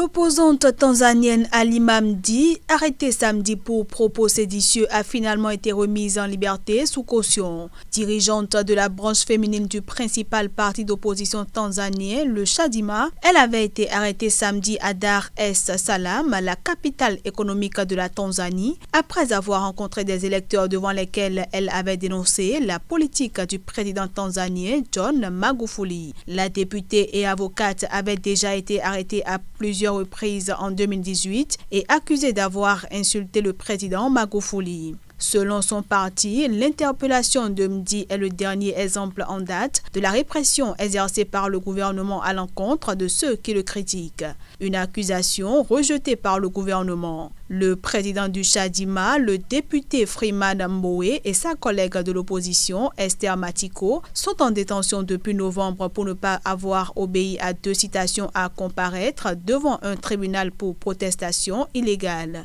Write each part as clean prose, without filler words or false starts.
L'opposante tanzanienne Halima Mdee, arrêtée samedi pour propos séditieux, a finalement été remise en liberté sous caution. Dirigeante de la branche féminine du principal parti d'opposition tanzanien, le Chadema, elle avait été arrêtée samedi à Dar es Salaam, la capitale économique de la Tanzanie, après avoir rencontré des électeurs devant lesquels elle avait dénoncé la politique du président tanzanien John Magufuli. La députée et avocate avait déjà été arrêtée à plusieurs reprises en 2018 et accusée d'avoir insulté le président Magufuli. Selon son parti, l'interpellation de Mdee est le dernier exemple en date de la répression exercée par le gouvernement à l'encontre de ceux qui le critiquent. Une accusation rejetée par le gouvernement. Le président du Chadema, le député Freeman Mbowe et sa collègue de l'opposition, Esther Matiko, sont en détention depuis novembre pour ne pas avoir obéi à 2 citations à comparaître devant un tribunal pour protestation illégale.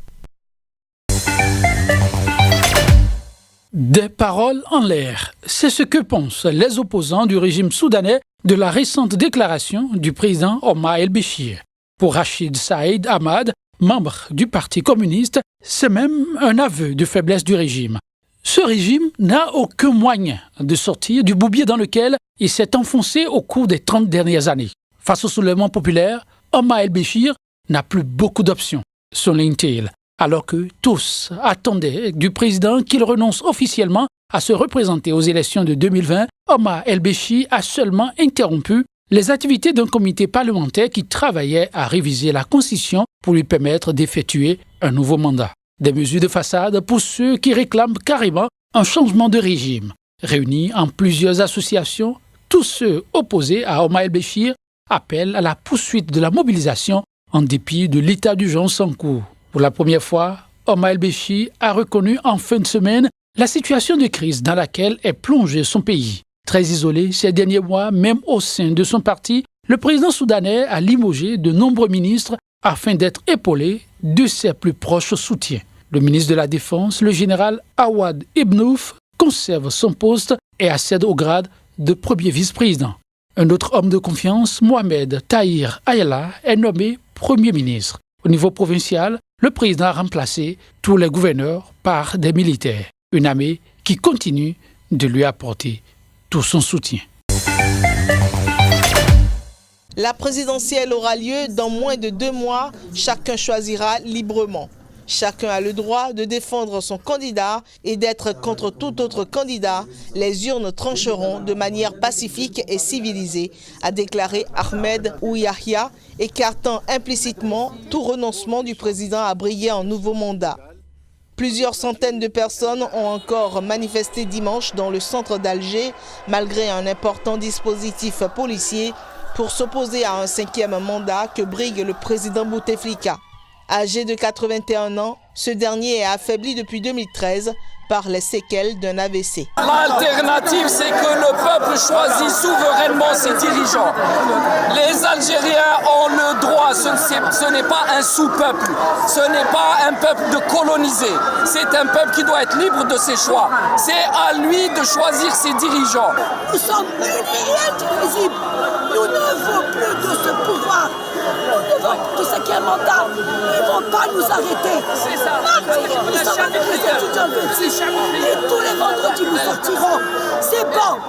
Des paroles en l'air, c'est ce que pensent les opposants du régime soudanais de la récente déclaration du président Omar el-Béchir. Pour Rachid Saïd Ahmad, membre du Parti communiste, c'est même un aveu de faiblesse du régime. Ce régime n'a aucun moyen de sortir du bourbier dans lequel il s'est enfoncé au cours des 30 dernières années. Face au soulèvement populaire, Omar el-Béchir n'a plus beaucoup d'options, souligne-t-il. Alors que tous attendaient du président qu'il renonce officiellement à se représenter aux élections de 2020, Omar el-Béchir a seulement interrompu les activités d'un comité parlementaire qui travaillait à réviser la Constitution pour lui permettre d'effectuer un nouveau mandat. Des mesures de façade pour ceux qui réclament carrément un changement de régime. Réunis en plusieurs associations, tous ceux opposés à Omar el-Béchir appellent à la poursuite de la mobilisation en dépit de l'état d'urgence en cours. Pour la première fois, Omar el-Béchir a reconnu en fin de semaine la situation de crise dans laquelle est plongé son pays. Très isolé ces derniers mois, même au sein de son parti, le président soudanais a limogé de nombreux ministres afin d'être épaulé de ses plus proches soutiens. Le ministre de la Défense, le général Awad Ibn Auf, conserve son poste et accède au grade de premier vice-président. Un autre homme de confiance, Mohamed Tahir Ayala, est nommé premier ministre. Au niveau provincial, le président a remplacé tous les gouverneurs par des militaires, une armée qui continue de lui apporter tout son soutien. La présidentielle aura lieu dans moins de 2 mois. Chacun choisira librement. Chacun a le droit de défendre son candidat et d'être contre tout autre candidat. Les urnes trancheront de manière pacifique et civilisée, a déclaré Ahmed Ouyahia, écartant implicitement tout renoncement du président à briller en nouveau mandat. Plusieurs centaines de personnes ont encore manifesté dimanche dans le centre d'Alger, malgré un important dispositif policier, pour s'opposer à un 5e mandat que brigue le président Bouteflika. Âgé de 81 ans, ce dernier est affaibli depuis 2013 par les séquelles d'un AVC. L'alternative, c'est que le peuple choisit souverainement ses dirigeants. Les Algériens ont le droit, ce n'est pas un sous-peuple, ce n'est pas un peuple de colonisé, c'est un peuple qui doit être libre de ses choix. C'est à lui de choisir ses dirigeants. Nous sommes unis et indivisibles. Nous ne voulons plus de ce pouvoir. Nous devons tout ce qui est mandat. Ils ne vont pas nous arrêter. C'est ça. Mardi, nous sommes avec les étudiants de et tous les vendredis nous sortirons. C'est bon.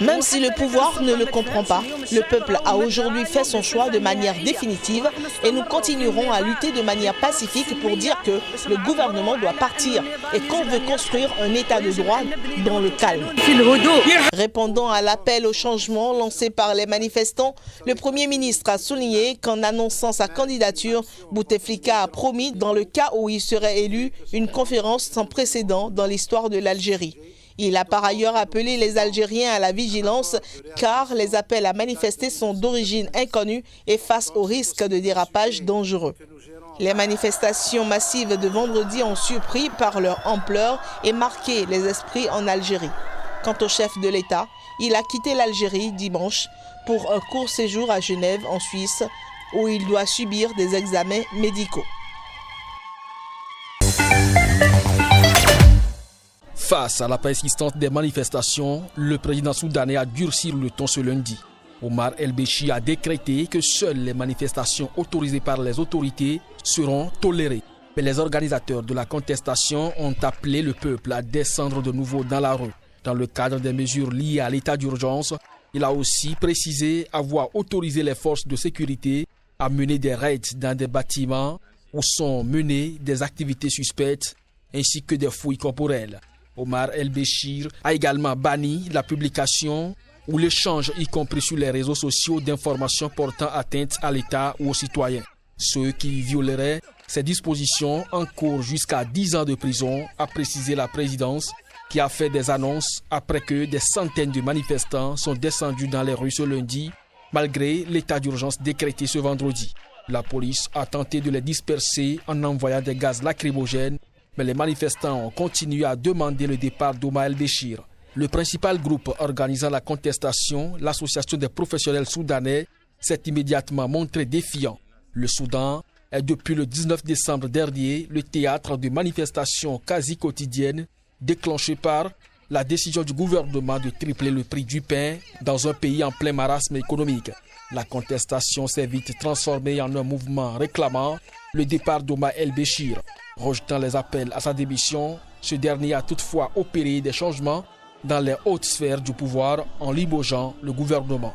Même si le pouvoir ne le comprend pas, le peuple a aujourd'hui fait son choix de manière définitive et nous continuerons à lutter de manière pacifique pour dire que le gouvernement doit partir et qu'on veut construire un état de droit dans le calme. Répondant à l'appel au changement lancé par les manifestants, le Premier ministre a souligné qu'en annonçant sa candidature, Bouteflika a promis, dans le cas où il serait élu, une conférence sans précédent dans l'histoire de l'Algérie. Il a par ailleurs appelé les Algériens à la vigilance car les appels à manifester sont d'origine inconnue et face au risque de dérapage dangereux. Les manifestations massives de vendredi ont surpris par leur ampleur et marqué les esprits en Algérie. Quant au chef de l'État, il a quitté l'Algérie dimanche pour un court séjour à Genève en Suisse où il doit subir des examens médicaux. Face à la persistance des manifestations, le président soudanais a durci le ton ce lundi. Omar El-Béchir a décrété que seules les manifestations autorisées par les autorités seront tolérées. Mais les organisateurs de la contestation ont appelé le peuple à descendre de nouveau dans la rue. Dans le cadre des mesures liées à l'état d'urgence, il a aussi précisé avoir autorisé les forces de sécurité à mener des raids dans des bâtiments où sont menées des activités suspectes ainsi que des fouilles corporelles. Omar El-Béchir a également banni la publication ou l'échange, y compris sur les réseaux sociaux, d'informations portant atteinte à l'État ou aux citoyens. Ceux qui violeraient ces dispositions encourent jusqu'à 10 ans de prison, a précisé la présidence, qui a fait des annonces après que des centaines de manifestants sont descendus dans les rues ce lundi, malgré l'état d'urgence décrété ce vendredi. La police a tenté de les disperser en envoyant des gaz lacrymogènes, mais les manifestants ont continué à demander le départ d'Omar El-Béchir. Le principal groupe organisant la contestation, l'Association des professionnels soudanais, s'est immédiatement montré défiant. Le Soudan est depuis le 19 décembre dernier le théâtre de manifestations quasi quotidiennes déclenchées par la décision du gouvernement de tripler le prix du pain dans un pays en plein marasme économique. La contestation s'est vite transformée en un mouvement réclamant le départ d'Omar El-Béchir. Rejetant les appels à sa démission, ce dernier a toutefois opéré des changements dans les hautes sphères du pouvoir en limogeant le gouvernement.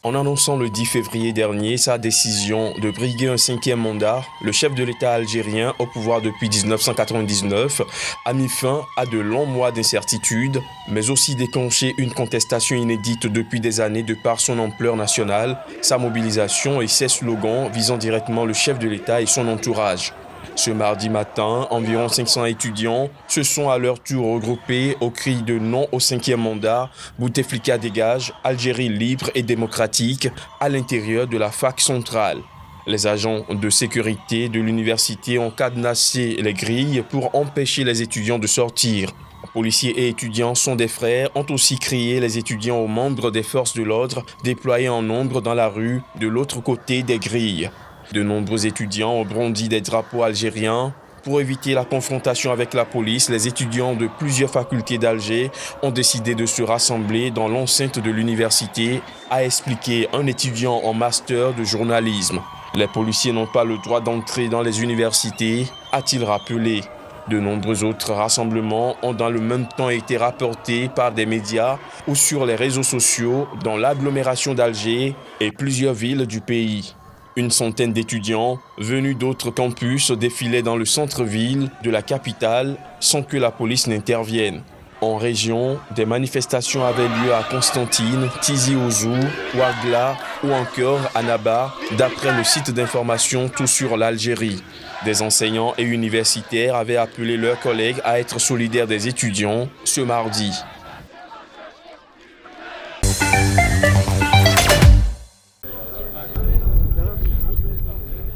En annonçant le 10 février dernier sa décision de briguer un 5e mandat, le chef de l'État algérien, au pouvoir depuis 1999, a mis fin à de longs mois d'incertitude, mais aussi déclenché une contestation inédite depuis des années de par son ampleur nationale, sa mobilisation et ses slogans visant directement le chef de l'État et son entourage. Ce mardi matin, environ 500 étudiants se sont à leur tour regroupés au cri de non au 5e mandat, Bouteflika dégage, Algérie libre et démocratique à l'intérieur de la fac centrale. Les agents de sécurité de l'université ont cadenassé les grilles pour empêcher les étudiants de sortir. Policiers et étudiants sont des frères ont aussi crié les étudiants aux membres des forces de l'ordre déployés en nombre dans la rue de l'autre côté des grilles. De nombreux étudiants ont brandi des drapeaux algériens. Pour éviter la confrontation avec la police, les étudiants de plusieurs facultés d'Alger ont décidé de se rassembler dans l'enceinte de l'université, a expliqué un étudiant en master de journalisme. Les policiers n'ont pas le droit d'entrer dans les universités, a-t-il rappelé. De nombreux autres rassemblements ont dans le même temps été rapportés par des médias ou sur les réseaux sociaux dans l'agglomération d'Alger et plusieurs villes du pays. Une centaine d'étudiants venus d'autres campus défilaient dans le centre-ville de la capitale sans que la police n'intervienne. En région, des manifestations avaient lieu à Constantine, Tizi Ouzou, Ouargla ou encore à Naba, d'après le site d'information Tout sur l'Algérie. Des enseignants et universitaires avaient appelé leurs collègues à être solidaires des étudiants ce mardi.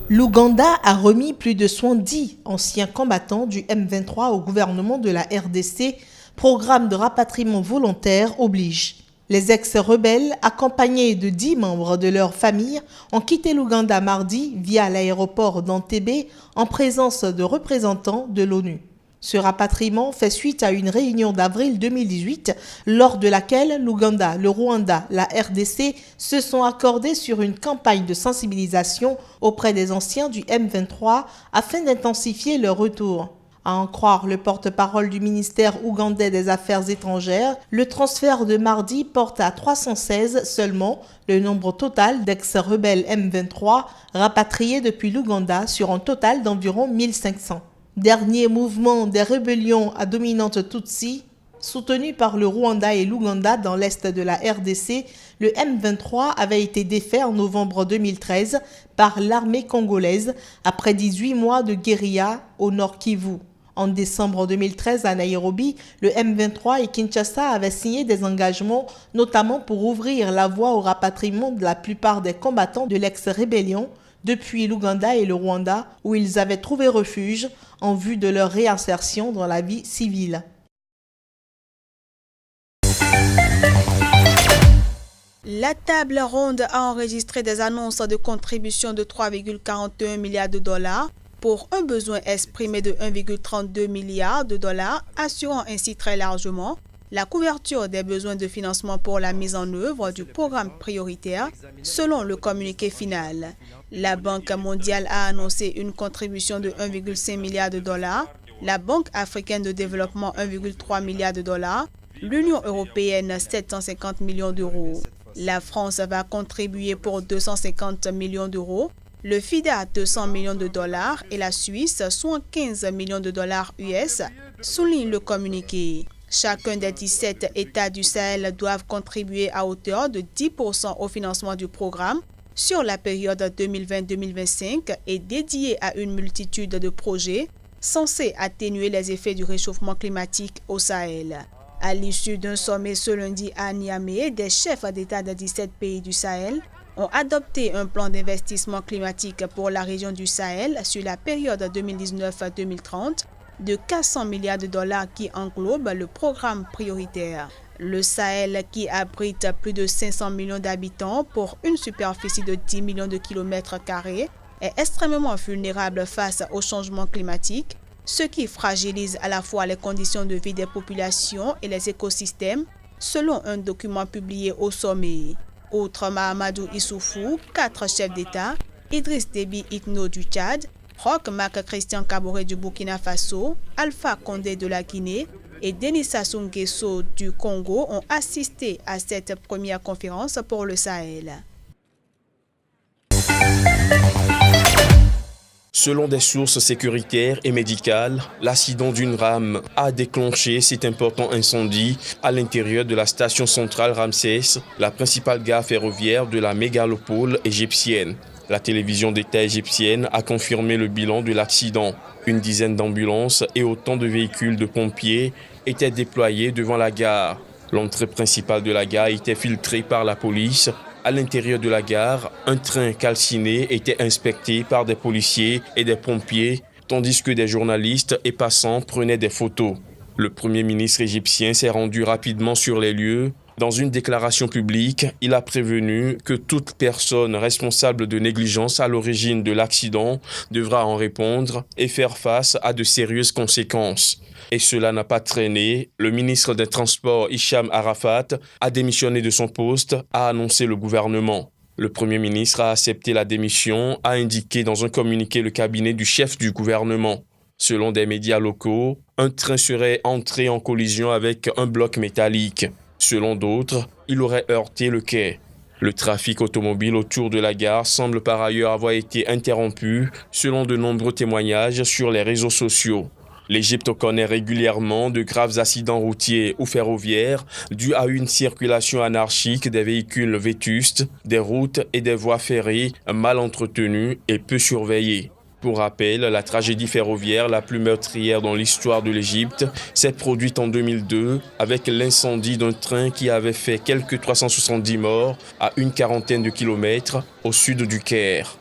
L'Ouganda a remis plus de 70 anciens combattants du M23 au gouvernement de la RDC. Programme de rapatriement volontaire oblige. Les ex-rebelles, accompagnés de 10 membres de leur famille, ont quitté l'Ouganda mardi via l'aéroport d'Entebbe en présence de représentants de l'ONU. Ce rapatriement fait suite à une réunion d'avril 2018 lors de laquelle l'Ouganda, le Rwanda, la RDC se sont accordés sur une campagne de sensibilisation auprès des anciens du M23 afin d'intensifier leur retour. À en croire le porte-parole du ministère ougandais des Affaires étrangères, le transfert de mardi porte à 316 seulement le nombre total d'ex-rebelles M23 rapatriés depuis l'Ouganda sur un total d'environ 1500. Dernier mouvement des rébellions à dominante Tutsi, soutenu par le Rwanda et l'Ouganda dans l'est de la RDC, le M23 avait été défait en novembre 2013 par l'armée congolaise après 18 mois de guérilla au nord Kivu. En décembre 2013 à Nairobi, le M23 et Kinshasa avaient signé des engagements, notamment pour ouvrir la voie au rapatriement de la plupart des combattants de l'ex-rébellion depuis l'Ouganda et le Rwanda, où ils avaient trouvé refuge en vue de leur réinsertion dans la vie civile. La table ronde a enregistré des annonces de contribution de 3,41 milliards de dollars pour un besoin exprimé de 1,32 milliard de dollars, assurant ainsi très largement la couverture des besoins de financement pour la mise en œuvre du programme prioritaire, selon le communiqué final. La Banque mondiale a annoncé une contribution de 1,5 milliard de dollars, la Banque africaine de développement 1,3 milliard de dollars, l'Union européenne 750 millions d'euros. La France va contribuer pour 250 millions d'euros, le FIDA 200 millions de dollars et la Suisse 75 millions de dollars US, souligne le communiqué. Chacun des 17 États du Sahel doivent contribuer à hauteur de 10% au financement du programme sur la période 2020-2025 et dédié à une multitude de projets censés atténuer les effets du réchauffement climatique au Sahel. À l'issue d'un sommet ce lundi à Niamey, des chefs d'État de 17 pays du Sahel ont adopté un plan d'investissement climatique pour la région du Sahel sur la période 2019-2030 de 400 milliards de dollars qui englobe le programme prioritaire. Le Sahel, qui abrite plus de 500 millions d'habitants pour une superficie de 10 millions de kilomètres carrés, est extrêmement vulnérable face au changement climatique, ce qui fragilise à la fois les conditions de vie des populations et les écosystèmes, selon un document publié au sommet. Outre Mahamadou Issoufou, 4 chefs d'État, Idriss Déby Itno du Tchad, Roch Marc Christian Kaboré du Burkina Faso, Alpha Condé de la Guinée et Denis Sassou Nguesso du Congo ont assisté à cette première conférence pour le Sahel. Selon des sources sécuritaires et médicales, l'accident d'une rame a déclenché cet important incendie à l'intérieur de la station centrale Ramsès, la principale gare ferroviaire de la mégalopole égyptienne. La télévision d'État égyptienne a confirmé le bilan de l'accident. Une dizaine d'ambulances et autant de véhicules de pompiers étaient déployés devant la gare. L'entrée principale de la gare était filtrée par la police. À l'intérieur de la gare, un train calciné était inspecté par des policiers et des pompiers, tandis que des journalistes et passants prenaient des photos. Le Premier ministre égyptien s'est rendu rapidement sur les lieux. Dans une déclaration publique, il a prévenu que toute personne responsable de négligence à l'origine de l'accident devra en répondre et faire face à de sérieuses conséquences. Et cela n'a pas traîné. Le ministre des Transports, Hicham Arafat, a démissionné de son poste, a annoncé le gouvernement. Le Premier ministre a accepté la démission, a indiqué dans un communiqué le cabinet du chef du gouvernement. Selon des médias locaux, un train serait entré en collision avec un bloc métallique. Selon d'autres, il aurait heurté le quai. Le trafic automobile autour de la gare semble par ailleurs avoir été interrompu, selon de nombreux témoignages sur les réseaux sociaux. L'Égypte connaît régulièrement de graves accidents routiers ou ferroviaires dus à une circulation anarchique des véhicules vétustes, des routes et des voies ferrées mal entretenues et peu surveillées. Pour rappel, la tragédie ferroviaire la plus meurtrière dans l'histoire de l'Égypte s'est produite en 2002 avec l'incendie d'un train qui avait fait quelques 370 morts à une quarantaine de kilomètres au sud du Caire.